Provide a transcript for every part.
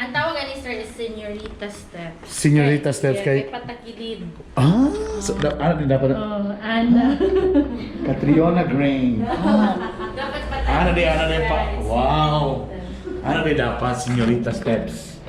Ang tawagan ni sir is Señorita Steps. Señorita Steps kay patakilid. So, ano din dapat? Ana. Catriona Grain. Dapat patakilid. Ano din pa? Wow. Ano din dapat? Señorita Steps.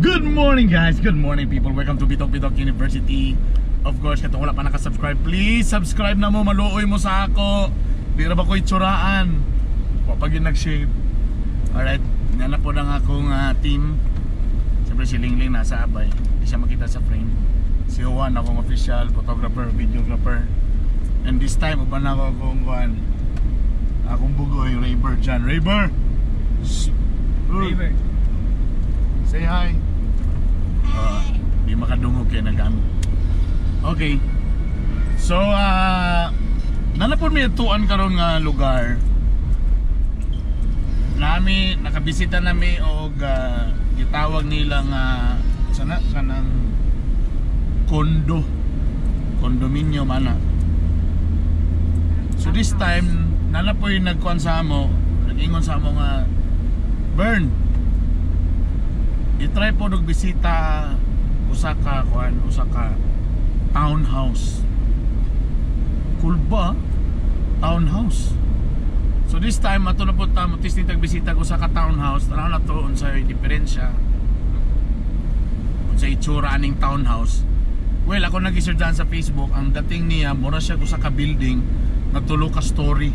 Good morning guys, good morning people. Welcome to Bitokbitok University. Of course, kung wala pa nakasubscribe, please subscribe na mo, malooy mo sa ako. Di na ba ko itsuraan? Kapag yun nag-shave. Alright, nanap po ng akong team. Siyempre si Lingling nasa abay, hindi siya makita sa frame. Si Juan, akong official photographer, videographer. And this time, uban ako akong akong bugoy, Rayber dyan. Rayber! Rayber. Say hi. Di makadungog kayo nag-ano. Okay. So, nanapon may tuan karong lugar. Nami, nakabisita nami og gitawag nilang sana kanang condominium ana. So this time, nanapoy nagkuan sa amo, nag-ingon sa amo nga Burn. I-try po bisita usa ka townhouse. Cool ba? Townhouse. So this time ato na po tamo testing tagbisita ko sa ka townhouse. Tanaw na to unsay diferensya. Unsay itsura aning townhouse. Well, ako nag-search sa Facebook, ang dating niya mura siya ko sa ka building na tulo ka story.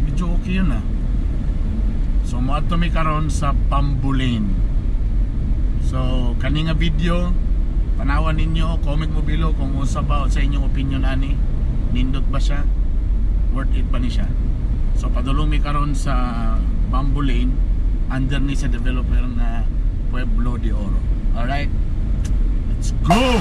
Medyo okay yun So moadto mi karon sa Bamboo Lane. So, kani nga video, panawan ninyo, comment mo below kung usa ba sa inyong opinion ani. Nindot ba siya? Worth it ba ni siya? So, padulong mi karon sa Bamboo Lane, under ni sa developer na Pueblo de Oro. Alright? Let's go!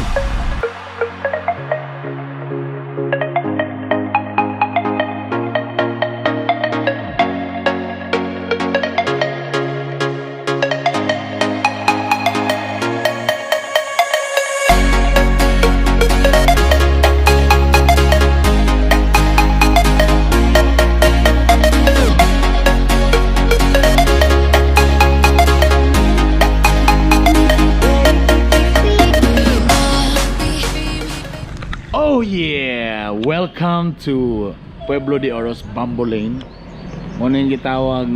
Oh yeah! Welcome to Pueblo de Oro's Bamboo Lane. Muna yung gitawag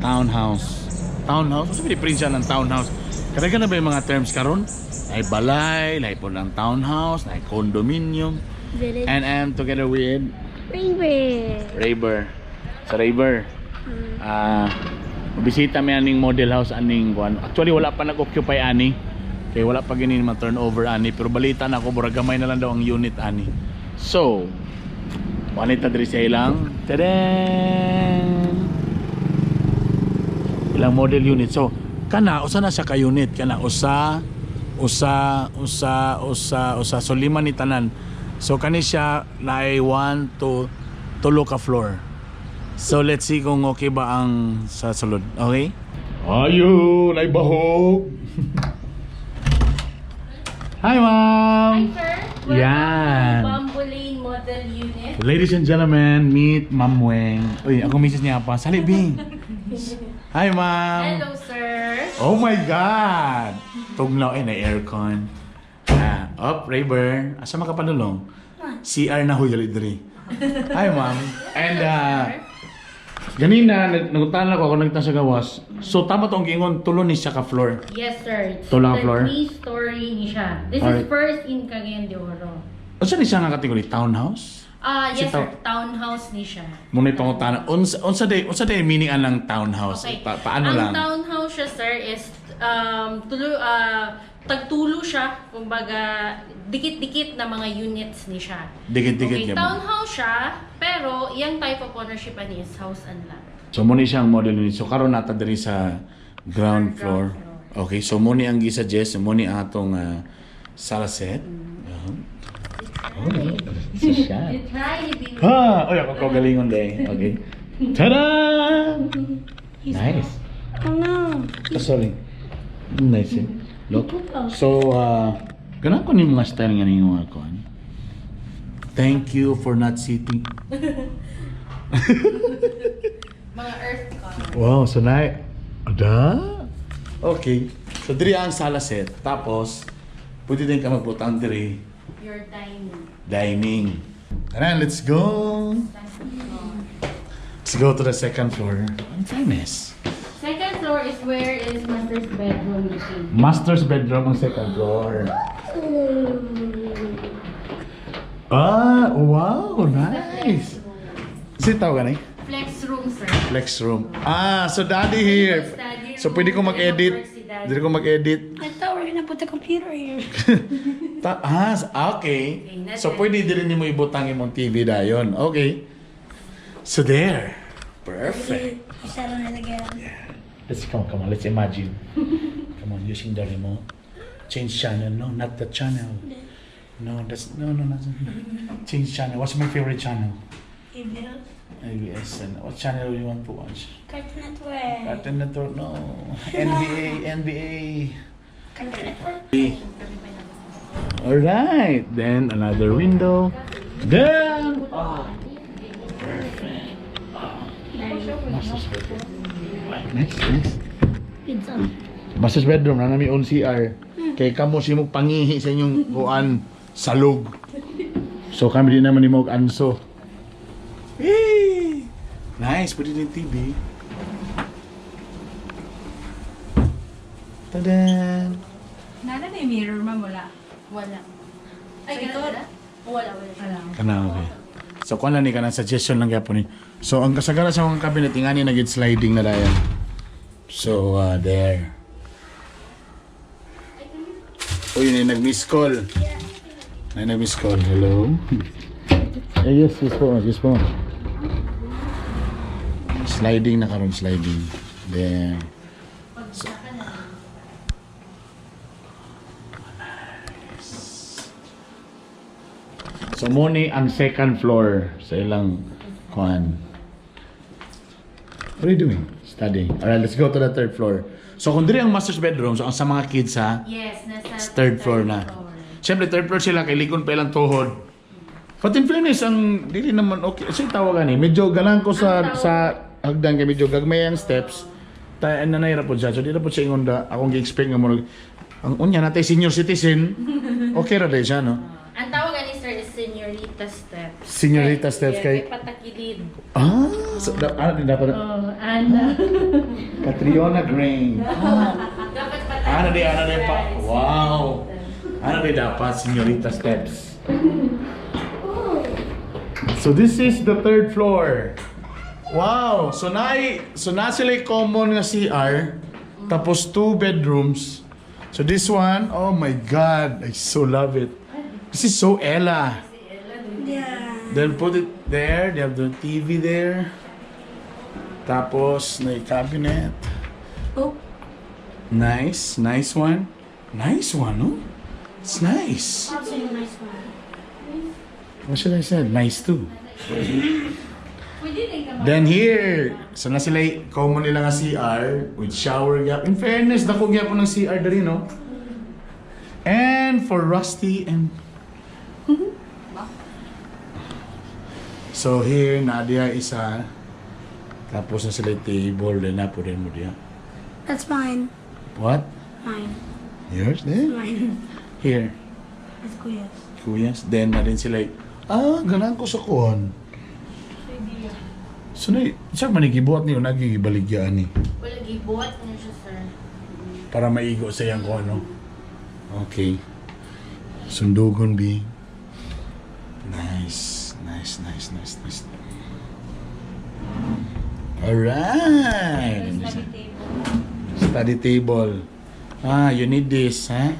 townhouse. Townhouse? Ano sabi diferensya ng townhouse? Karaga na ba yung mga terms karon? Ay balay, lahi po ng townhouse, lahi condominium. Village. And I'm together with Rayber. Sa Rayber. Bisita may aning model house aning one. Actually wala pa nag-occupy ani. Kaya wala pa gini ma-turnover ani, pero balita na ako murag gamay na lang daw ang unit ani. So, panita diri sa ilang ilang model unit. So, kana usa na siya ka unit, kana usa so lima ni tanan. So kani siya na ay 1 to 3 ka floor. So let's see kung okay ba ang sa sulod. Okay? Ayun, ay bahog. Hi, ma'am. Hi, sir. Welcome Yan. to Bamboo Lane Model Unit. Ladies and gentlemen, meet Ma'am Weng. Uy, ako misis niya pa. Sali, Bing. Hi, ma'am. Hello, sir. Oh my God. Tugnaw na aircon. Rayber. Asa makapanulong? CR na huy diri. Hi, ma'am. And ganina nagutan ako nagtan sa gawas. So tama tong gingon tulo ni siya ka floor. Yes, sir. It's Tulang floor? 3-story ni siya. This Alright. is first in Cagayan de Oro. Unsa ni siya nga kategory townhouse? Yes, Sa sir. Townhouse ni siya. Muna itong utana. Unsa day meaning anang townhouse? Okay. Paano lang? Ang townhouse siya, sir, is tagtulo siya. Kumbaga, dikit-dikit na mga units ni siya. Dikit-dikit Okay, niya. townhouse siya, pero yung type of ownership niya is house and lot. So muna siyang model unit. So karon nata diri sa ground floor. Okay, so muna ang gisuggest, muna ang atong sala set. Oh, it's a shot. You try it, baby. Oh, ako galingon day. Okay. Ta-da! Nice. Oh no. Oh, sorry. Nice. Look. So, ganun ko ni mga style nga ninyo ako. Thank you for not sitting. Mga earth car. Wow, so na. Ada? Okay. So, diri ang sala set. Tapos, pwede din ka magbutang diri. Your dining. Dining. Tara, let's go. Let's go to the second floor. Ang famous. Second floor is where is master's bedroom. Master's bedroom ang second floor. Ah, wow, nice. Sitaw ka na Flex room, sir. Flex room. Ah, so daddy here. So pwede ko mag-edit. Pwede ko mag-edit. I thought we were gonna put the computer here. Okay. So pwede din mo ibutang imong TV dayon. Okay. So there. Perfect. I sat on it again. Let's come on, let's imagine. Come on, using the remote. Change channel. No, not the channel. No, that's no, not change channel. What's my favorite channel? ABS. And what channel do you want to watch? Cartoon Network. Cartoon Network. No. NBA. Cartoon Network. Alright, then another window. Then, perfect. Master's bedroom. Next. Pizza. Master's bedroom, na namin own CR. Kay kamo si mo pangihi sa inyong kuan salog. So kami din naman ni mo anso. Hey! Nice, pwede din TV. Tada! Nada na yung mirror, ma'am, wala. Wala. Ay, ito? wala. Wala. Kana okay. So kuan lang ni kanang suggestion lang gyapon ni. So ang kasagara sa mga cabinet ingani na gid sliding na dayon. So there. Oh, yun yung nag-miss call. Ay, nag-miss call. Hello? Yes po. Sliding na karon, sliding. There. So, muna ang second floor sa ilang kuhan. What are you doing? Studying. Alright, let's go to the third floor. So, kung diri ang master's bedroom, so ang sa mga kids ha, Yes, nasa third floor na. Siyempre, third floor sila, kay likon pa ilang tuhod. But in fairness, ang dili naman okay. Kasi tawagan medyo galang ko sa hagdan kay medyo gagmay ang steps. Tayo na naira po siya. So, di na po siya ingon da, akong gi-expect nga mo. Ang unya natay senior citizen, okay ra din siya, no? Ang tawagan ni sir is Señorita Steps. Señorita Steps kay... patakilid. Ah! So, dapat... Oh, Ana. Catriona Grain. Dapat patakilid. Ano di pa? Wow! Ano di dapat, Señorita Steps? So this is the third floor. Wow! So na sila common nga CR. Tapos 2 bedrooms. So this one, oh my God, I so love it. This is so Ella. Yeah. Then put it there. They have the TV there. Tapos na cabinet. Oh. Nice one. Nice one, no? It's nice. That's a nice one. What should I say? Nice too. Then here, so na sila common nila nga CR with shower gap. In fairness, dako gyapon ng CR diri, no? And for Rusty and so here, Nadia isa. Tapos na sila table, then na po rin mo diya. That's mine. What? Mine. Yours there? Mine. Here. That's Kuya's. Kuyas. Then na rin sila, ganang ko sa kuhan. So na, siya manigibuhat niyo, nagigibaligyan ni. Wala gibuhat na siya, sir. Para maigo sa iyang kuhan, no? Okay. Sundugon, B. Nice. Alright. Study table. You need this, huh?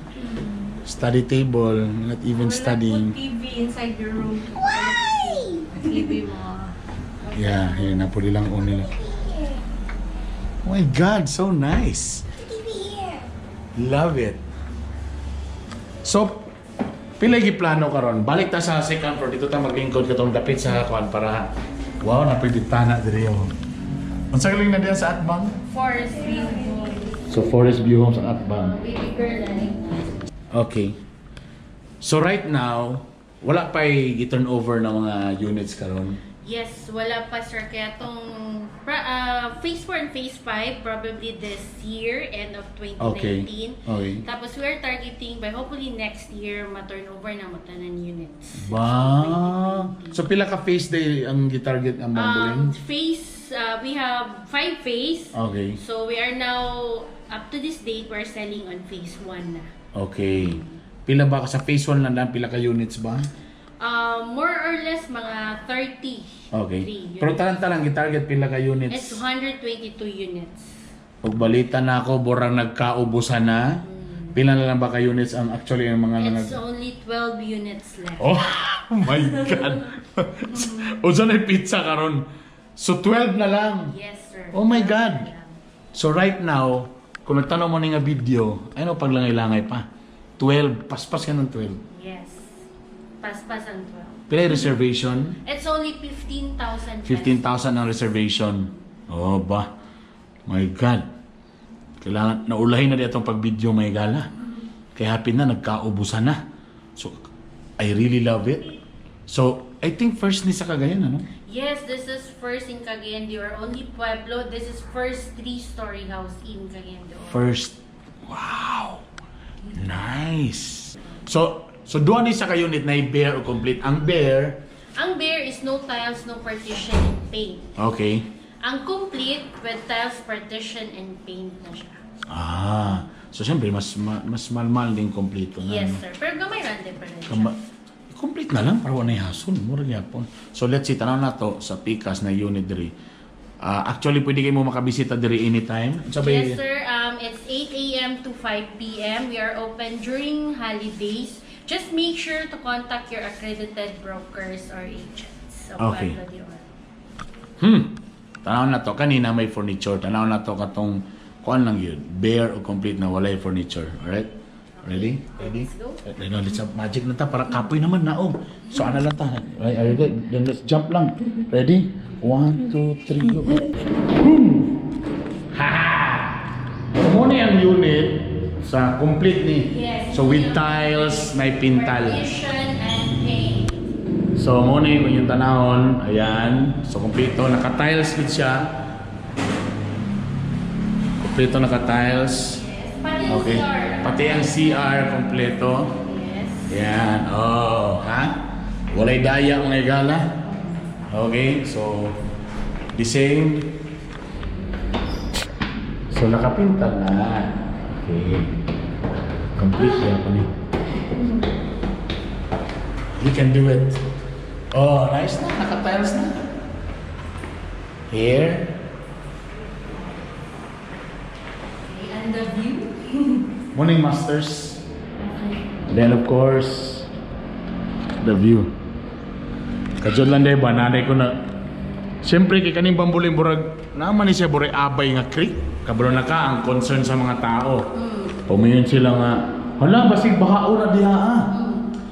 Study table, not even studying. Put TV inside your room. Why? TV mo. Yeah, na po nilang nila. Oh my God, so nice. TV here. Love it. So, Pila gi plano karon? Balik ta sa second floor dito ta maglingkod katong dapit sa kuan para wow na pwede tana diri oh. Unsa galing na diyan sa Atbang? Forest view. So Forest View Homes ang Atbang. Baby girl Okay. So right now, wala pa i-turn over ng mga units karon. Yes, wala pa sir. Kaya tong phase 4 and phase 5 probably this year, end of 2019. Okay. Tapos we are targeting by hopefully next year ma-turnover na matanan units. Ba. So pila ka phase day ang gi-target ang Bamboling? Phase, we have 5 phase. Okay. So we are now, up to this date, we're selling on phase 1 na. Okay. Pila ba ka sa phase 1 lang pila ka units ba? More or less mga 30. Okay. units. Pero talang gi-target pila ka It's units? 122 units. Pag balita na ako, borang nagkaubusan na. Pila na lang ba ka units ang actually ang mga It's only 12 units left. Oh my God! O saan ay pizza karon? So 12 na lang. Yes, sir. Oh my God! So right now, kung nagtanong mo nga video, ano paglangay-langay pa? 12. Paspas ka ng 12. Yes. Paspas ang 12. Pila yung reservation? It's only 15,000. 15,000 ang reservation. Oh ba? My God. Kailangan, naulahin na di itong pag-video may gala. Kaya happy na, nagkaubusan na. So, I really love it. So, I think first ni sa Cagayan, ano? Yes, this is first in Cagayan de Oro. Only Pueblo. This is first 3-story house in Cagayan de Oro. First. Wow. Nice. So doon ni sa ka-unit na i-bare o complete. Ang bare, Ang bare is no tiles, no partition, and paint. okay. Ang complete with tiles, partition, and paint na siya. So siyempre mas malmal din kompleto na. Yes, ano? sir. Pero gamay rande pa rin siya. Complete na lang para wala hason, mura gyapon. So let's see tanaw na to sa Picas na unit diri. Actually pwede kayo mo makabisita diri anytime. Yes, sir. It's 8 a.m. to 5 p.m. We are open during holidays. Just make sure to contact your accredited brokers or agents. So, Okay. Pueblo de Oro. Tanaw na to kanina may furniture. Tanaw na to katong kuan lang yun. Bare o complete na walay furniture. Alright? Ready? Ready? Let's go. Let's have magic na ta para kapoy naman na oh. So ano lang ta? Right, are you good? Then let's jump lang. Ready? 1, 2, 3, go. Boom! Ha! Muna yung unit sa complete ni. Yes. So with tiles, may pintal. Partition and paint. So muna yung tanahon. Ayan. So kompleto. Naka-tiles din siya. Kompleto naka-tiles. Yes. Pati yung Okay. CR. Pati ang CR kompleto. Yes. Yan. Oh, ha? Walay daya mga igala. Okay, so the same. So nakapinta na. Okay. Complete yan pa ni. You can do it. Oh, nice na. Naka-tiles na. Here. Okay, and the view. Morning masters. Then of course, the view. Kajod lang day ba, nanay ko na. Siyempre, kay kaning Bamboling burag, naman ni siya burag abay nga creek. Kabro na ka, ang concern sa mga tao. Pumayon sila nga, hala, basig bahao na diha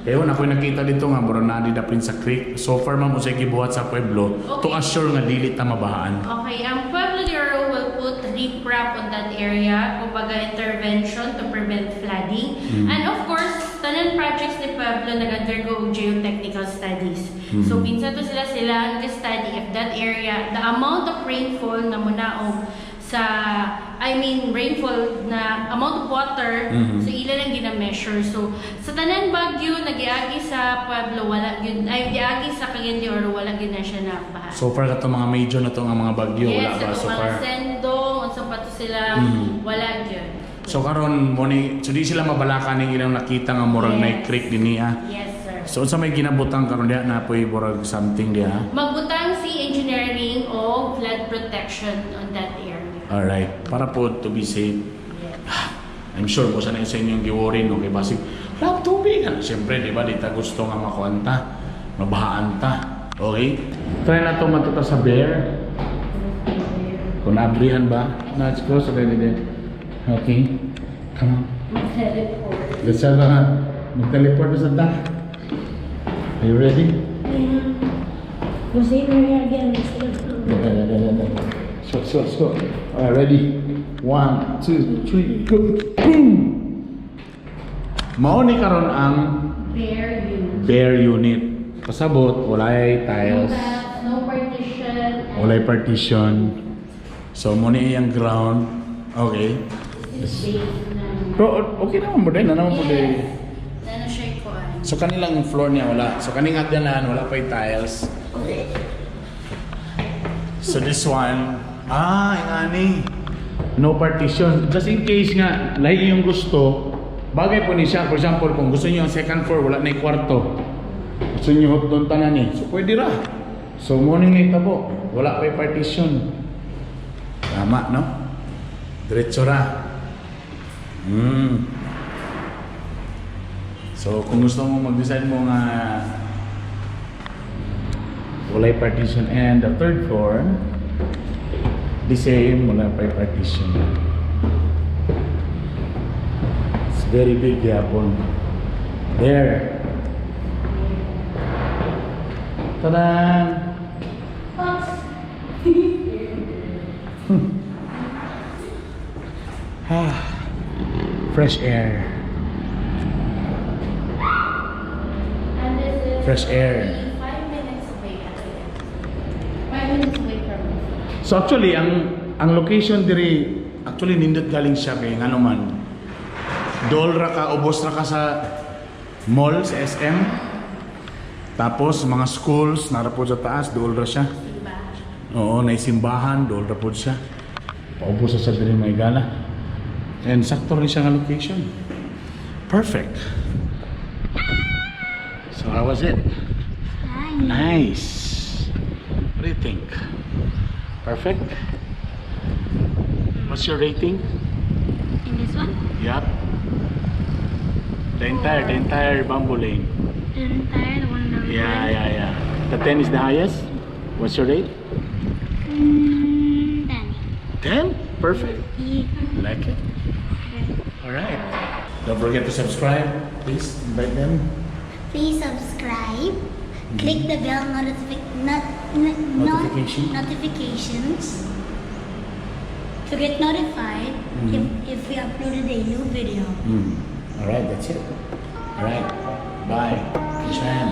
Kaya na ako'y nakita dito nga, burag na di dapin sa creek. So far, ma'am, usay gibuhat sa Pueblo to Okay. assure nga dili ta mabahaan. Okay, ang Pueblo de Oro will put riprap on that area, kumbaga intervention to prevent flooding. And of course, tanan projects ni Pueblo nag-undergo geotechnical studies. So, minsan to sila nag-study if that area, the amount of rainfall na munaog sa, rainfall na amount of water, so ila lang gina-measure. So, sa tanan Bagyo, nagiagi sa Pueblo, wala yun, giagi sa Cagayan de Oro, wala yun na siya nabaha. So far, kato mga major na to nga mga bagyo, wala Yes, ba ito so mga far? sendong, unsa pa to sila, wala yun. So karon mo ni, so di sila mabalakan ng ilang nakita nga murag Yes. na creek din niya. Yes, sir. So sa may ginabutang karon diha na poy murag something diha. Magbutang si engineering o flood protection on that area. Alright, para po to be safe. Yes. I'm sure po sana sa inyong giworry no kay basig. Wala tubig ano. Siyempre, di ba, di ta gusto nga makuanta, mabahaan ta. Okay? Try na to matuta sa bear. Kung naabrihan ba? Let's go sa ready din. Okay. Come on. Mag-teleport. Let's have a Mag-teleport na sa ta. Are you ready? Go say Mary again. Let's go. Alright, ready? 1, 2, 3, go! Boom! Mao ni karon ang Bare unit. bare unit. Pasabot, walay No tiles, bath, no partition. and walay partition. So, mo ni iyang ground. Okay. This is base na. Pero okay naman mo din, ano naman po din. Ano siya ikuan? So, kanilang floor niya wala. So, kaning agdanan, wala pa yung tiles. So, this one, ingani. No partition. Just in case nga, lahi yung gusto, bagay po ni siya. For example, kung gusto niyo ang second floor, wala na yung kwarto. Gusto niyo hot doon tanan eh. So, pwede ra. So, morning light na po. Wala pa yung partition. Tama, no? Diretso ra. So, kung gusto mo mag-decide mo nga walay partition and the third floor, the same, wala pa yung partition. It's very big yapon. There. Tadan! Fresh air. And this is Fresh air. 5 minutes away. 5 minutes away from us. So actually, ang location diri, actually nindot galing siya kay nga naman. Dol ra ka, ubos ra ka sa mall, sa SM. Tapos mga schools, narapod sa taas, dol ra siya. Diba? Oo, naisimbahan, dol ra pod siya. Paubos sa diri may gana. And sakto rin siya nga location. Perfect. So how was it? Nice. What do you think? Perfect? What's your rating? In this one? Yup. The entire bamboo lane. The entire one. Yeah. The 10 is the highest. What's your rate? 10. 10? Perfect. Like it? Alright. Don't forget to subscribe. Please invite them. Please subscribe. Click the bell Notification. notifications to get notified if we uploaded a new video. Alright, that's it. Alright. Bye. Kishan.